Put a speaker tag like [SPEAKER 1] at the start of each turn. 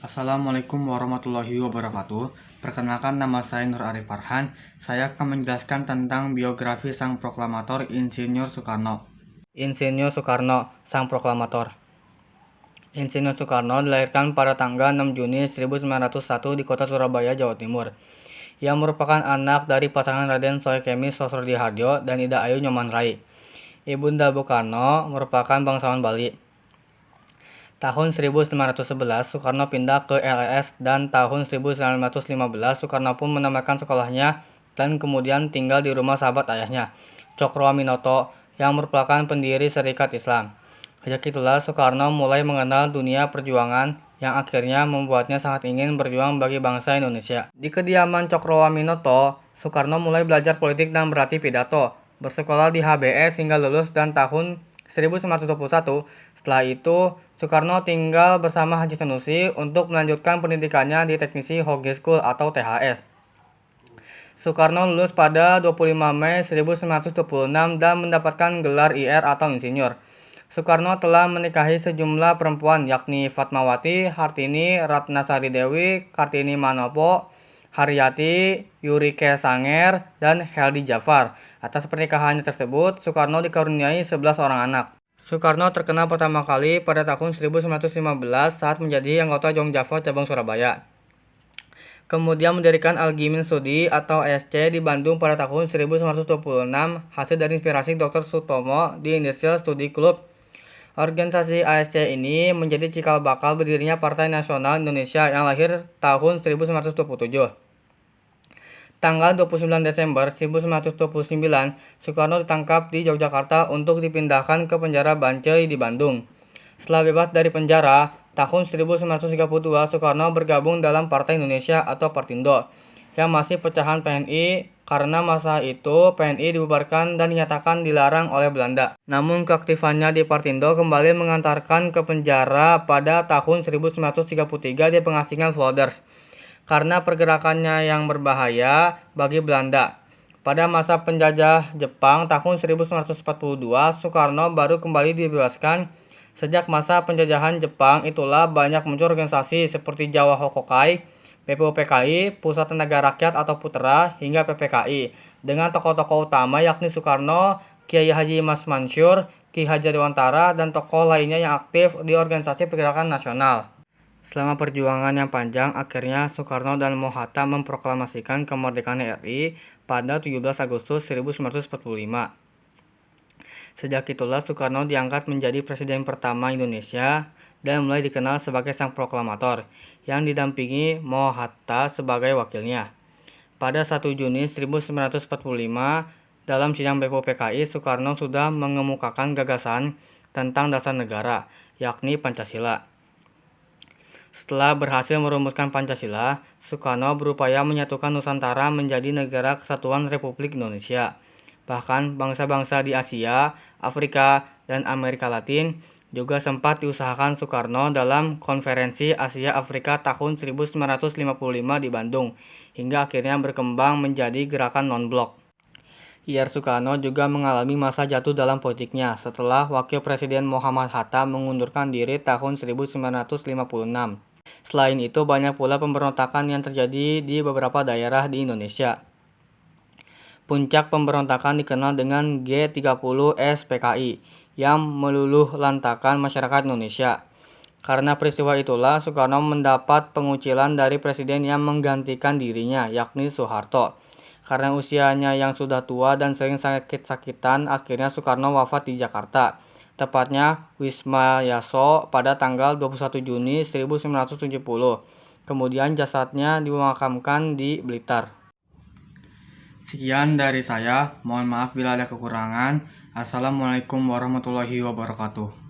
[SPEAKER 1] Assalamualaikum warahmatullahi wabarakatuh. Perkenalkan, nama saya Nur Arif Farhan. Saya akan menjelaskan tentang biografi sang proklamator Insinyur Soekarno. Insinyur Soekarno, sang proklamator. Insinyur Soekarno dilahirkan pada tanggal 6 Juni 1901 di kota Surabaya, Jawa Timur. Ia merupakan anak dari pasangan Raden Soekemi Sosrodihardjo dan Ida Ayu Nyoman Rai. Ibunda Bung Karno merupakan bangsawan Bali. Tahun 1911, Soekarno pindah ke LES dan tahun 1915, Soekarno pun menambahkan sekolahnya dan kemudian tinggal di rumah sahabat ayahnya, Cokroaminoto, yang merupakan pendiri Serikat Islam. Sejak itulah Soekarno mulai mengenal dunia perjuangan yang akhirnya membuatnya sangat ingin berjuang bagi bangsa Indonesia. Di kediaman Cokroaminoto, Soekarno mulai belajar politik dan berlatih pidato, bersekolah di HBS hingga lulus dan tahun 1921. Setelah itu, Soekarno tinggal bersama Haji Sanusi untuk melanjutkan pendidikannya di Teknisi Hoge School atau THS. Soekarno lulus pada 25 Mei 1926 dan mendapatkan gelar IR atau insinyur. Soekarno telah menikahi sejumlah perempuan yakni Fatmawati, Hartini, Ratnasari Dewi, Kartini Manopo, Haryati, Yurike Sanger, dan Heldi Jafar. Atas pernikahannya tersebut, Soekarno dikaruniai 11 orang anak. Soekarno terkenal pertama kali pada tahun 1915 saat menjadi anggota Jongjava cabang Surabaya. Kemudian mendirikan Al-Gimin Studi atau SC di Bandung pada tahun 1926 hasil dari inspirasi Dr. Sutomo di Industrial Study Club. Organisasi ASC ini menjadi cikal bakal berdirinya Partai Nasional Indonesia yang lahir tahun 1927. Tanggal 29 Desember 1929, Soekarno ditangkap di Yogyakarta untuk dipindahkan ke penjara Bancai di Bandung. Setelah bebas dari penjara, tahun 1932 Soekarno bergabung dalam Partai Indonesia atau Partindo, yang masih pecahan PNI karena masa itu PNI dibubarkan dan dinyatakan dilarang oleh Belanda. Namun keaktifannya di Partindo kembali mengantarkan ke penjara pada tahun 1933 di pengasingan Vloders karena pergerakannya yang berbahaya bagi Belanda. Pada masa penjajah Jepang tahun 1942, Soekarno baru kembali dibebaskan. Sejak masa penjajahan Jepang itulah banyak muncul organisasi seperti Jawa Hokokai, PPUPKI, Pusat Tenaga Rakyat atau Putra, hingga PPKI, dengan tokoh-tokoh utama yakni Soekarno, Kiai Haji Mas Mansur, Ki Hajar Dewantara, dan tokoh lainnya yang aktif di organisasi pergerakan nasional. Selama perjuangan yang panjang, akhirnya Soekarno dan Mohatta memproklamasikan kemerdekaan RI pada 17 Agustus 1945. Sejak itulah Soekarno diangkat menjadi presiden pertama Indonesia dan mulai dikenal sebagai sang proklamator, yang didampingi Mohatta sebagai wakilnya. Pada 1 Juni 1945, dalam sidang PPUPKI, Soekarno sudah mengemukakan gagasan tentang dasar negara, yakni Pancasila. Setelah berhasil merumuskan Pancasila, Soekarno berupaya menyatukan Nusantara menjadi negara kesatuan Republik Indonesia. Bahkan bangsa-bangsa di Asia, Afrika, dan Amerika Latin juga sempat diusahakan Soekarno dalam Konferensi Asia Afrika tahun 1955 di Bandung, hingga akhirnya berkembang menjadi gerakan non-blok. IR Soekarno juga mengalami masa jatuh dalam politiknya setelah Wakil Presiden Muhammad Hatta mengundurkan diri tahun 1956. Selain itu, banyak pula pemberontakan yang terjadi di beberapa daerah di Indonesia. Puncak pemberontakan dikenal dengan G30 SPKI yang meluluh lantakan masyarakat Indonesia. Karena peristiwa itulah Soekarno mendapat pengucilan dari presiden yang menggantikan dirinya, yakni Soeharto. Karena usianya yang sudah tua dan sering sakit-sakitan, akhirnya Soekarno wafat di Jakarta, tepatnya Wisma Yaso pada tanggal 21 Juni 1970. Kemudian jasadnya dimakamkan di Blitar. Sekian dari saya, mohon maaf bila ada kekurangan. Assalamualaikum warahmatullahi wabarakatuh.